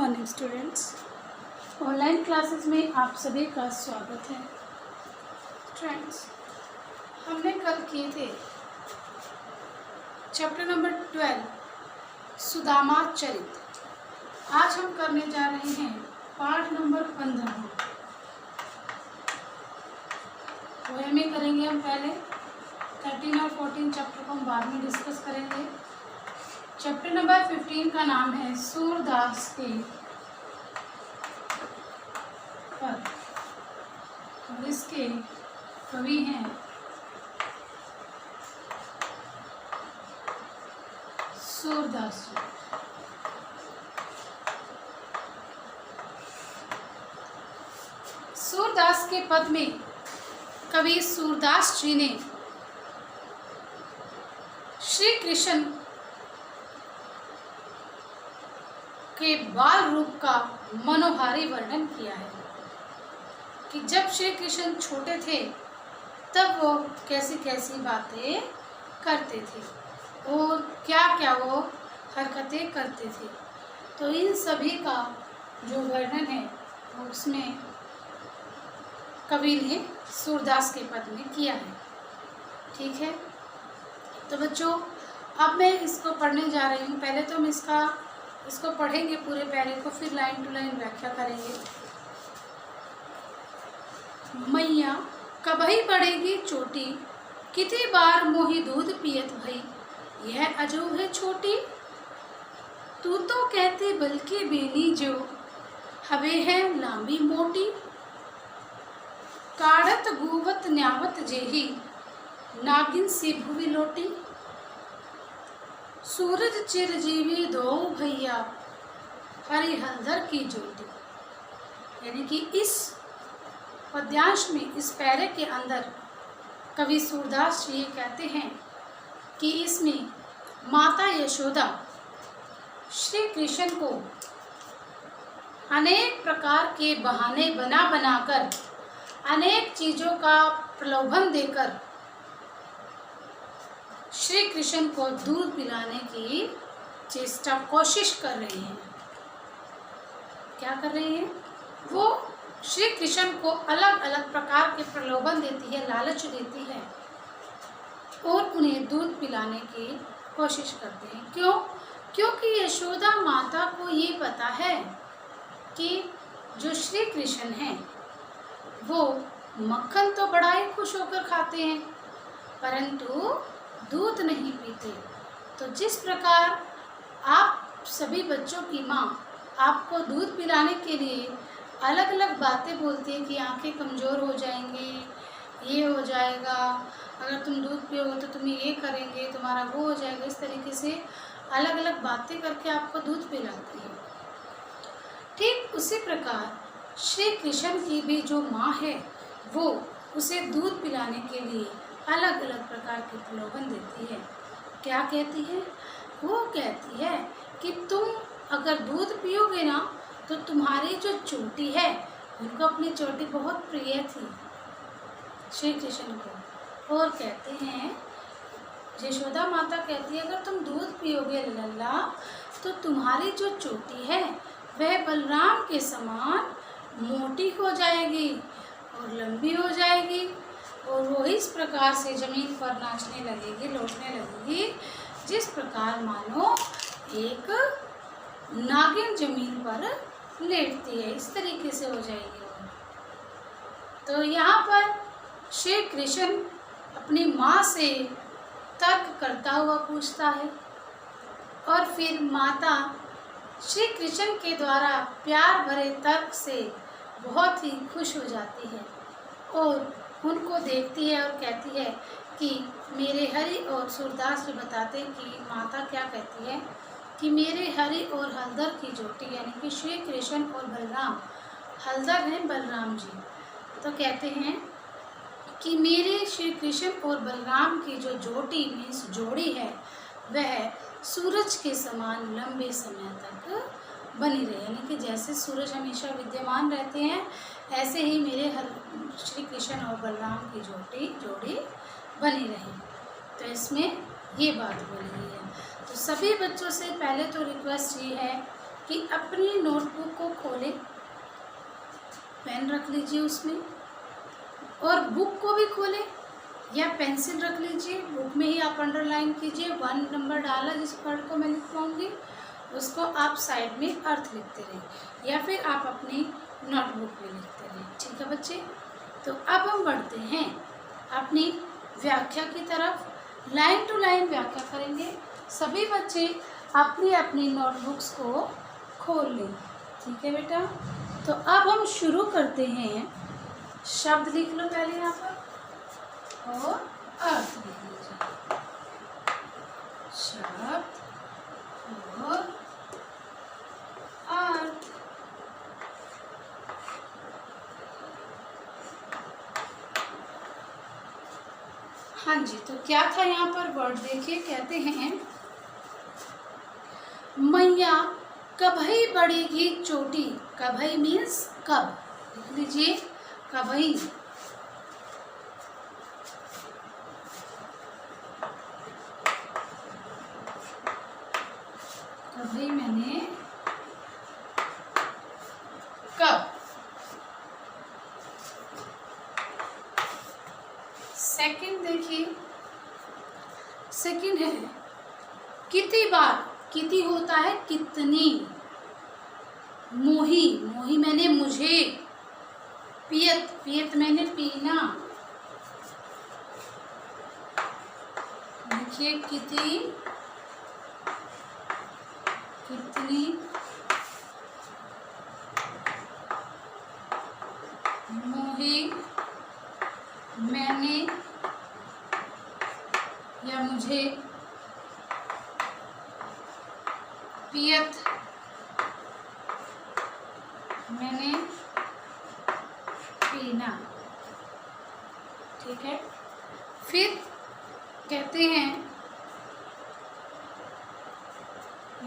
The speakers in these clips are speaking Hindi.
Morning students. ऑनलाइन क्लासेस में आप सभी का स्वागत है। फ्रेंड्स, हमने कल किए थे चैप्टर नंबर 12 सुदामा चरित। आज हम करने जा रहे हैं पाठ नंबर 15। पोएम में करेंगे हम पहले। 13 और 14 चैप्टर को हम बाद में डिस्कस करेंगे। चैप्टर नंबर 15 का नाम है सूरदास के पद और इसके कवि हैं सूरदास जी। सूरदास के पद में कवि सूरदास जी ने श्री कृष्ण के बाल रूप का मनोहारी वर्णन किया है कि जब श्री कृष्ण छोटे थे तब वो कैसी कैसी बातें करते थे और क्या क्या वो हरकतें करते थे। तो इन सभी का जो वर्णन है वो उसमें कवि ने सूरदास के पद में किया है। ठीक है, तो बच्चों अब मैं इसको पढ़ने जा रही हूँ। पहले तो हम इसको पढ़ेंगे पूरे पैरे को, फिर लाइन टू लाइन व्याख्या करेंगे। मैया कबही पड़ेगी चोटी, कितनी बार मोही दूध पियत भई, यह अजो है छोटी। तू तो कहती बल्कि बेनी जो, हवे है लांबी मोटी। काढ़त गुवत न्यावत जेही, नागिन सी भुवि लोटी। सूरज चिरजीवी दो भैया, हरि हलधर की ज्योति। यानी कि इस पद्यांश में, इस पैरे के अंदर कवि सूरदास जी ये कहते हैं कि इसमें माता यशोदा श्री कृष्ण को अनेक प्रकार के बहाने बना बनाकर, अनेक चीज़ों का प्रलोभन देकर श्री कृष्ण को दूध पिलाने की चेष्टा कोशिश कर रही हैं। क्या कर रही हैं? वो श्री कृष्ण को अलग अलग प्रकार के प्रलोभन देती है, लालच देती है और उन्हें दूध पिलाने की कोशिश करते हैं। क्यों? क्योंकि यशोदा माता को ये पता है कि जो श्री कृष्ण हैं वो मक्खन तो बड़ा ही खुश होकर खाते हैं परंतु दूध नहीं पीते। तो जिस प्रकार आप सभी बच्चों की माँ आपको दूध पिलाने के लिए अलग अलग बातें बोलती है कि आंखें कमज़ोर हो जाएंगी, ये हो जाएगा, अगर तुम दूध पियोगे तो तुम्हें ये करेंगे, तुम्हारा वो हो जाएगा, इस तरीके से अलग अलग बातें करके आपको दूध पिलाती है। ठीक उसी प्रकार श्री कृष्ण की भी जो माँ है वो उसे दूध पिलाने के लिए अलग अलग प्रकार के प्रलोभन देती है। क्या कहती है? वो कहती है कि तुम अगर दूध पियोगे ना तो तुम्हारी जो चोटी है, उनको अपनी चोटी बहुत प्रिय थी श्री कृष्ण को, और कहते हैं यशोदा माता कहती है अगर तुम दूध पियोगे लल्ला तो तुम्हारी जो चोटी है वह बलराम के समान मोटी हो जाएगी और लंबी हो जाएगी और वो इस प्रकार से ज़मीन पर नाचने लगेगी, लौटने लगेगी जिस प्रकार मानो एक नागिन ज़मीन पर लेटती है, इस तरीके से हो जाएगी वो। तो यहाँ पर श्री कृष्ण अपनी माँ से तर्क करता हुआ पूछता है और फिर माता श्री कृष्ण के द्वारा प्यार भरे तर्क से बहुत ही खुश हो जाती है और उनको देखती है और कहती है कि मेरे हरि, और सूरदास जी बताते हैं कि माता क्या कहती है कि मेरे हरि और हलधर की जोटी, यानी कि श्री कृष्ण और बलराम, हलधर हैं बलराम जी, तो कहते हैं कि मेरे श्री कृष्ण और बलराम की जो जोटी मीन्स जोड़ी है वह सूरज के समान लंबे समय तक बनी रहे। यानी कि जैसे सूरज हमेशा विद्यमान रहते हैं ऐसे ही मेरे श्री कृष्ण और बलराम की जोड़ी बनी रही। तो इसमें ये बात बोली गई है। तो सभी बच्चों से पहले तो रिक्वेस्ट ये है कि अपनी नोटबुक को खोलें, पेन रख लीजिए उसमें, और बुक को भी खोलें या पेंसिल रख लीजिए, बुक में ही आप अंडरलाइन कीजिए, 1 नंबर डाला जिस वर्ड को मैं लिख पाऊँगी उसको आप साइड में अर्थ लिखते रहें या फिर आप अपनी नोटबुक में लिखते रहें। ठीक है बच्चे, तो अब हम बढ़ते हैं अपनी व्याख्या की तरफ। लाइन टू लाइन व्याख्या करेंगे। सभी बच्चे अपनी अपनी नोटबुक्स को खोल लें। ठीक है बेटा, तो अब हम शुरू करते हैं। शब्द लिख लो पहले यहाँ पर और अर्थ लिख लीजिए। शब्द और अर्थ। हाँ जी, तो क्या था यहाँ पर वर्ड देखिए, कहते हैं मैया कभी बढ़ेगी चोटी। कभी मीन्स कब, लिख लीजिए कभी। कभी मैंने कब। सेकंड देखिए, सेकंड है कितनी बार। कितनी होता है कितनी। मोही, मोही मैंने मुझे। पियत, पियत मैंने पीना। देखिए कितनी, कितनी, मोही मैंने या मुझे, पियत मैंने पीना। ठीक है, फिर कहते हैं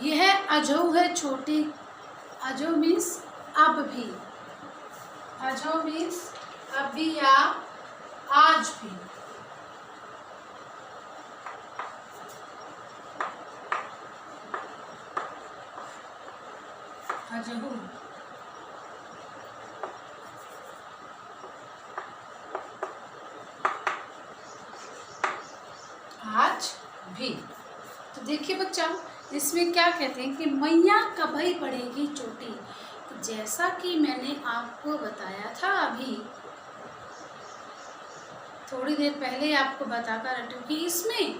यह अजो है छोटी। अजो मीन्स अब भी। अजो मीन्स अभी या आज भी। अजहू, आज भी। तो देखिए बच्चा, इसमें क्या कहते हैं कि मैया कभी बढ़ेगी चोटी। तो जैसा कि मैंने आपको बताया था अभी थोड़ी देर पहले आपको बताकर हटूं कि इसमें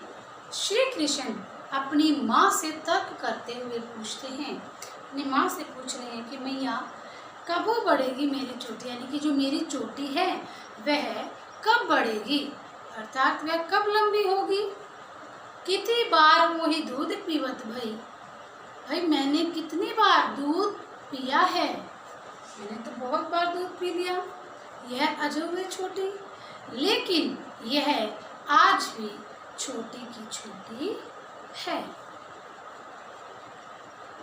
श्री कृष्ण अपनी माँ से तर्क करते हुए पूछते हैं। अपनी माँ से पूछ रहे हैं कि मैया कब बढ़ेगी मेरी चोटी, यानी कि जो मेरी चोटी है वह कब बढ़ेगी, अर्थात वह कब लंबी होगी। कितनी बार मोही दूध पीवत भई। भाई मैंने कितनी बार दूध पिया है, मैंने तो बहुत बार दूध पी लिया। यह अजब है छोटी, लेकिन यह आज भी छोटी की छोटी है।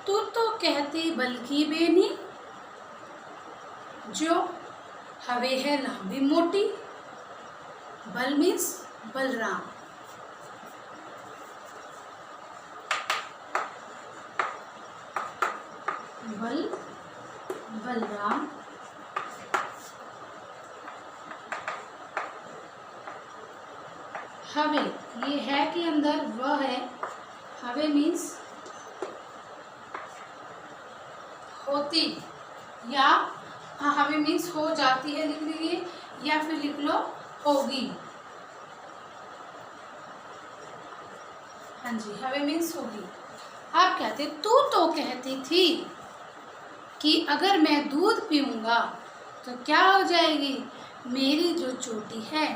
तू तो कहती बल्कि बेनी, जो हवे है लंबी मोटी। बल मीन्स बलराम। बल बलराम। हवे, ये है के अंदर वह है। हवे मीन्स होती, या हवे मीन्स हो जाती है लिख लीजिए, या फिर लिख लो होगी। हाँ जी, हवे मीन्स होगी। आप कहते तू तो कहती थी कि अगर मैं दूध पीऊँगा तो क्या हो जाएगी, मेरी जो चोटी है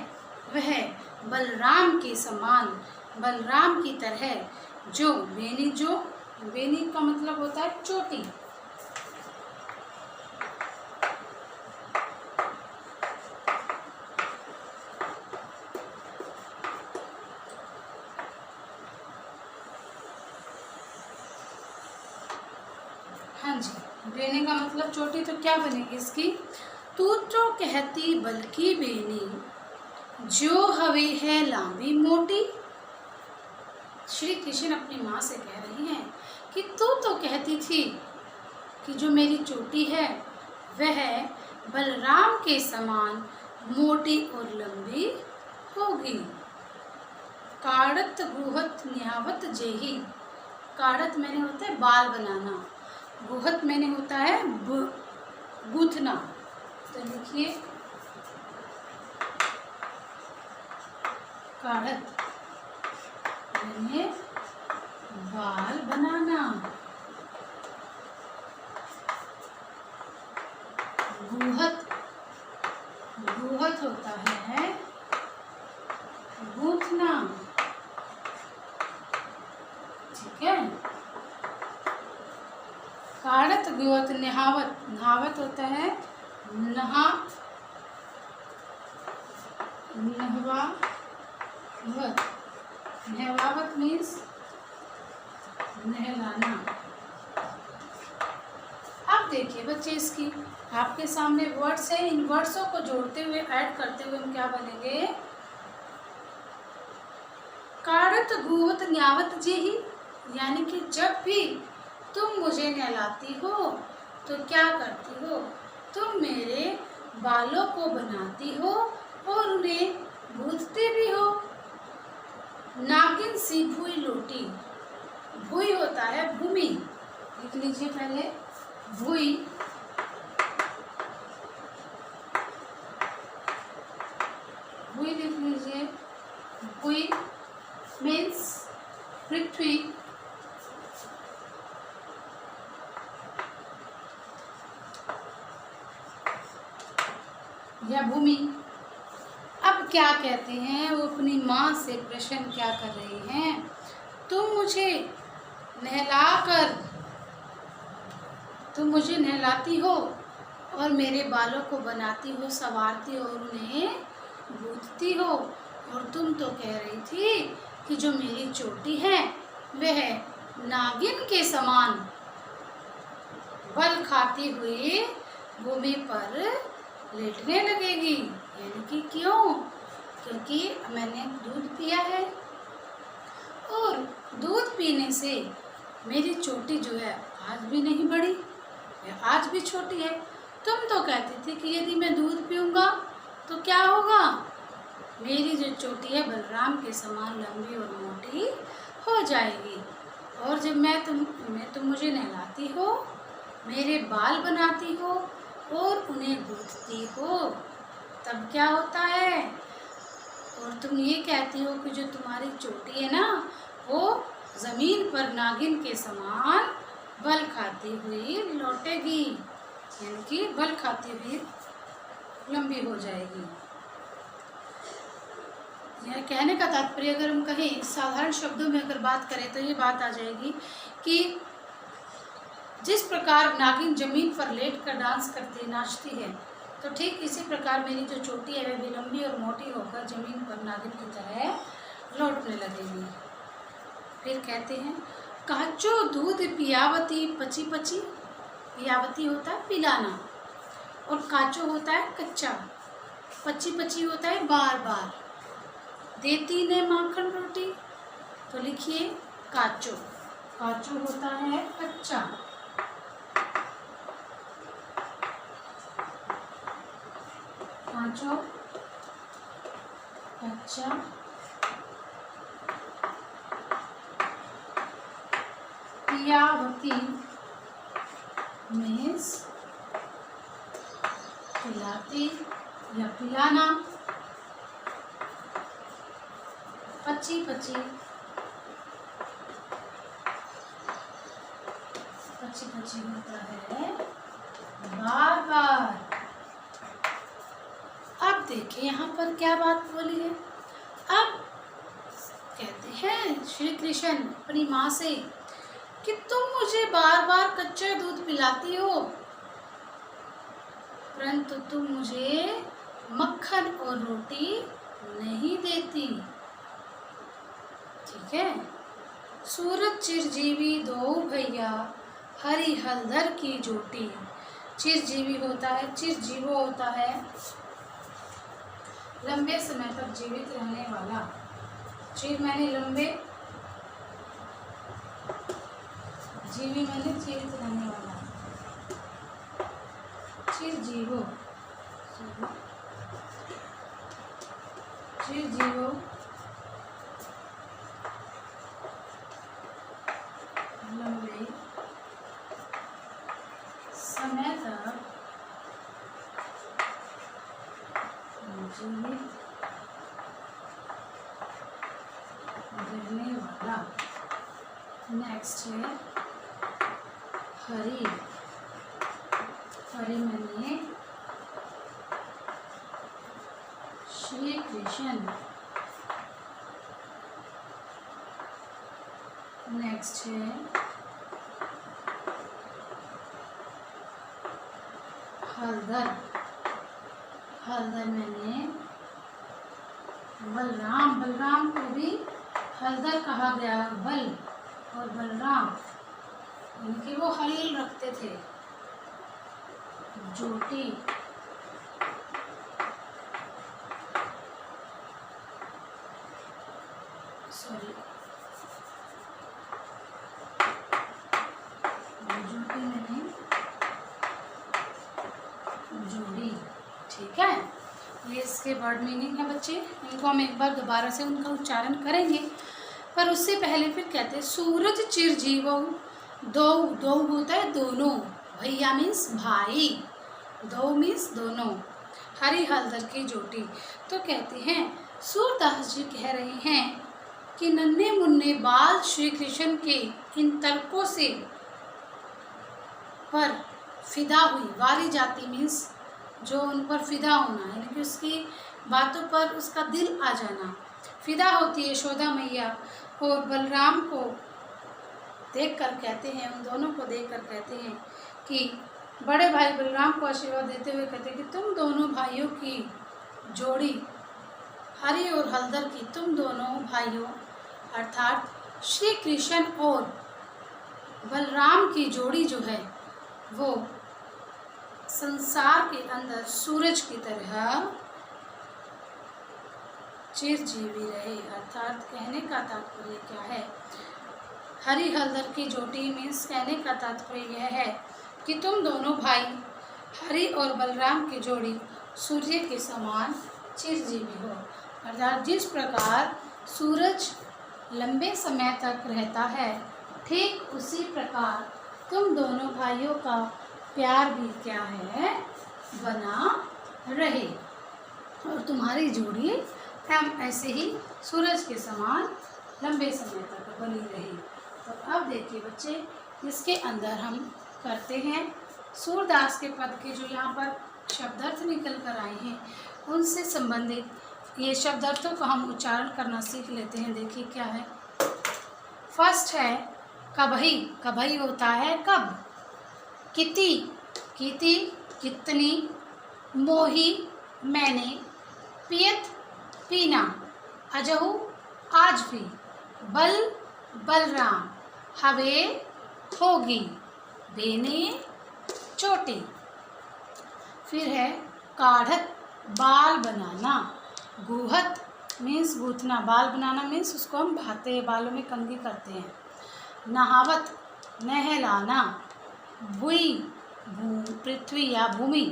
वह बलराम के समान, बलराम की तरह। जो बेनी, जो बेनी का मतलब होता है चोटी। हाँ जी, बेनी का मतलब चोटी। तो क्या बनेगी इसकी, तू तो कहती बल्कि बेनी, जो हवे है लंबी मोटी। श्री कृष्ण अपनी माँ से कह रही हैं कि तू तो कहती थी कि जो मेरी चोटी है वह बलराम के समान मोटी और लंबी होगी। काड़त गुहत न्यावत जेही। काड़त मैंने होता है बाल बनाना, गुहत मैंने होता है गूंथना। तो लिखिए काड़त मैंने बाल बनाना, गुहत गुहत होता है गूंथना। ठीक है। काड़त गुहत नहावत, नहावत होता है नहवावत, नहवावत मीन्स नहलाना। अब देखिए बच्चे, इसकी आपके सामने वर्ड्स है, इन वर्ड्सों को जोड़ते हुए ऐड करते हुए हम क्या बनेंगे? काड़त गुहत न्यावत जेही, यानी कि जब भी तुम मुझे नहलाती हो तो क्या करती हो? तुम मेरे बालों को बनाती हो और उन्हें गूंथती भी हो। नागिन सी भुई लोटी, भुई होता है भूमि, लिख लीजिए पहले भुई। भुई लिख लीजिए, भुई मीन्स पृथ्वी। या भूमि। अब क्या कहते हैं, वो अपनी माँ से प्रश्न क्या कर रहे हैं? तुम मुझे नहलाती हो और मेरे बालों को बनाती हो, संवारती हो और उन्हें गूंथती हो, और तुम तो कह रही थी कि जो मेरी चोटी है वह नागिन के समान बल खाती हुई भूमि पर लेटने लगेगी। यानी कि क्यों? क्योंकि मैंने दूध पिया है और दूध पीने से मेरी चोटी जो है आज भी नहीं बढ़ी, यह आज भी छोटी है। तुम तो कहती थी कि यदि मैं दूध पीऊँगा तो क्या होगा? मेरी जो चोटी है बलराम के समान लंबी और मोटी हो जाएगी। और जब तुम मुझे नहलाती हो, मेरे बाल बनाती हो और उन्हें गूंथती हो, तब क्या होता है? और तुम ये कहती हो कि जो तुम्हारी चोटी है ना, वो ज़मीन पर नागिन के समान बल खाती हुई लौटेगी, यानी कि बल खाती हुई लंबी हो जाएगी। यह कहने का तात्पर्य अगर हम कहें साधारण शब्दों में अगर बात करें तो ये बात आ जाएगी कि जिस प्रकार नागिन जमीन पर लेट कर डांस करती नाचती है, तो ठीक इसी प्रकार मेरी जो चोटी है वह भी लंबी और मोटी होकर जमीन पर नागिन की तरह लौटने लगेगी। फिर कहते हैं काचो दूध पियावती पची पची। पियावती होता है पिलाना और काचो होता है कच्चा, पची पची होता है बार बार। देती ने माखन रोटी, तो लिखिए काचो, काचो होता है कच्चा, काचो कच्चा, पियावती मीन्स पिलाती या पिलाना। पची पची, पची पची होता है बार बार। अब देखिए यहाँ पर क्या बात बोली है। अब कहते हैं श्री कृष्ण अपनी माँ से कि तुम मुझे बार बार कच्चा दूध पिलाती हो, परंतु तुम मुझे मक्खन और रोटी नहीं देती। ठीक है। सूरज चिरजीवी दो भैया, हरी हलधर की जोटी। चिरजीवी होता है, चिरजीवो होता है लंबे समय तक जीवित रहने वाला। चिर मैंने लंबे, जीवी मैंने जीवित रहने वाला। चिरजीवो चिरजीवो लंबे समय तक जीवित रहने वाला। नेक्स्ट है हरि। हरि माने श्री कृष्ण। नेक्स्ट है हलधर। हलधर माने बलराम। बलराम को भी हलधर कहा गया। बल और बलराम इनके वो हल रखते थे। जोटी। सॉरी जोटी मैंने जोड़ी। ठीक है, ये इसके वर्ड मीनिंग है बच्चे। इनको हम एक बार दोबारा से उनका उच्चारण करेंगे, पर उससे पहले फिर कहते हैं सूरज चिरजीवो। दो दो होता है दोनों। भैया मीन्स भाई, दो मीन्स दोनों। हरि हलधर की जोटी। तो कहते हैं सूरदास जी कह रहे हैं कि नन्हे मुन्ने बाल श्री कृष्ण के इन तर्कों से पर फिदा हुई। वाली जाति मीन्स जो उन पर फिदा होना, यानी कि उसकी बातों पर उसका दिल आ जाना। फिदा होती है यशोदा मैया। और बलराम को देखकर कहते हैं, उन दोनों को देखकर कहते हैं कि बड़े भाई बलराम को आशीर्वाद देते हुए कहते हैं कि तुम दोनों भाइयों की जोड़ी, हरि और हलधर की, तुम दोनों भाइयों अर्थात श्री कृष्ण और बलराम की जोड़ी जो है वो संसार के अंदर सूरज की तरह चिरजीवी रहे। अर्थात कहने का तात्पर्य क्या है? हरि हलधर की जोड़ी मीन्स कहने का तात्पर्य यह है कि तुम दोनों भाई हरि और बलराम की जोड़ी सूर्य के समान चिरजीवी हो। अर्थात जिस प्रकार सूरज लंबे समय तक रहता है, ठीक उसी प्रकार तुम दोनों भाइयों का प्यार भी क्या है, बना रहे और तुम्हारी जोड़ी हम ऐसे ही सूरज के समान लंबे समय तक बनी रही। तो अब देखिए बच्चे, इसके अंदर हम करते हैं सूरदास के पद के जो यहाँ पर शब्दार्थ निकल कर आए हैं उनसे संबंधित ये शब्दार्थों को हम उच्चारण करना सीख लेते हैं। देखिए क्या है। फर्स्ट है कभई। कभई होता है कब। किति, किति कितनी। मोही मैंने। पियत पीना। अजहु आज भी। बल बलराम। हवे होगी। बेने चोटी। फिर है काढ़त बाल बनाना। गुहत मीन्स गूथना। बाल बनाना मीन्स उसको हम भाते हैं, बालों में कंघी करते हैं। नहावत नहलाना। भुई पृथ्वी या भूमि।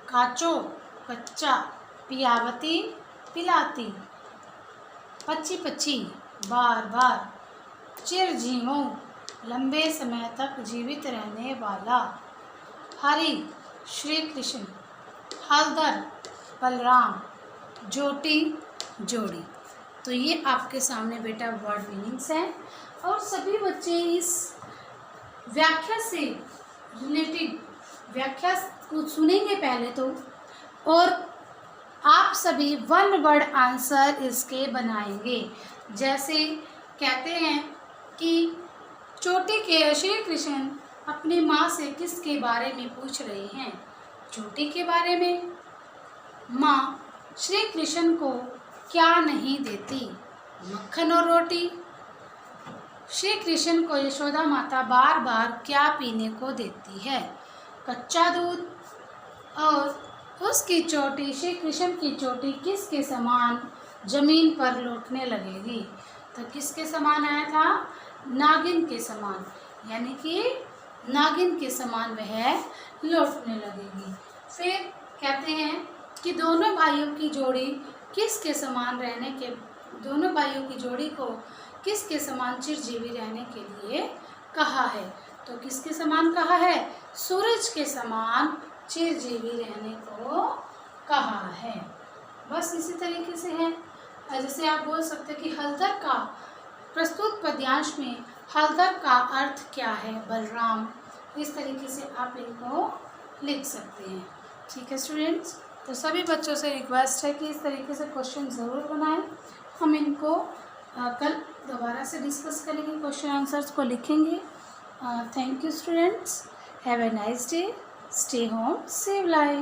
काचो कच्चा। पियावती पिलाती। पची पची बार बार। चिरजीवों लंबे समय तक जीवित रहने वाला। हरि श्री कृष्ण। हलधर बलराम। जोटी जोड़ी। तो ये आपके सामने बेटा वर्ड मीनिंग्स हैं और सभी बच्चे इस व्याख्या से रिलेटेड व्याख्या को सुनेंगे पहले तो, और आप सभी वन वर्ड आंसर इसके बनाएंगे। जैसे कहते हैं कि चोटी के श्री कृष्ण अपनी माँ से किसके बारे में पूछ रहे हैं? चोटी के बारे में। माँ श्री कृष्ण को क्या नहीं देती? मक्खन और रोटी। श्री कृष्ण को यशोदा माता बार बार क्या पीने को देती है? कच्चा दूध। और उसकी चोटी, श्री कृष्ण की चोटी किसके समान जमीन पर लौटने लगेगी? तो किसके समान आया था? नागिन के समान, यानी कि नागिन के समान वह लौटने लगेगी। फिर कहते हैं कि दोनों भाइयों की जोड़ी किसके समान रहने के दोनों भाइयों की जोड़ी को किसके समान चिरजीवी रहने के लिए कहा है? तो किसके समान कहा है? सूरज के समान चिरजीवी रहने को कहा है। बस इसी तरीके से है। जैसे आप बोल सकते हैं कि हलधर का प्रस्तुत पद्यांश में हलधर का अर्थ क्या है? बलराम। इस तरीके से आप इनको लिख सकते हैं। ठीक है स्टूडेंट्स, तो सभी बच्चों से रिक्वेस्ट है कि इस तरीके से क्वेश्चन ज़रूर बनाएं। हम इनको कल दोबारा से डिस्कस करेंगे, क्वेश्चन आंसर्स को लिखेंगे। Thank you students, have a nice day, stay home, save life.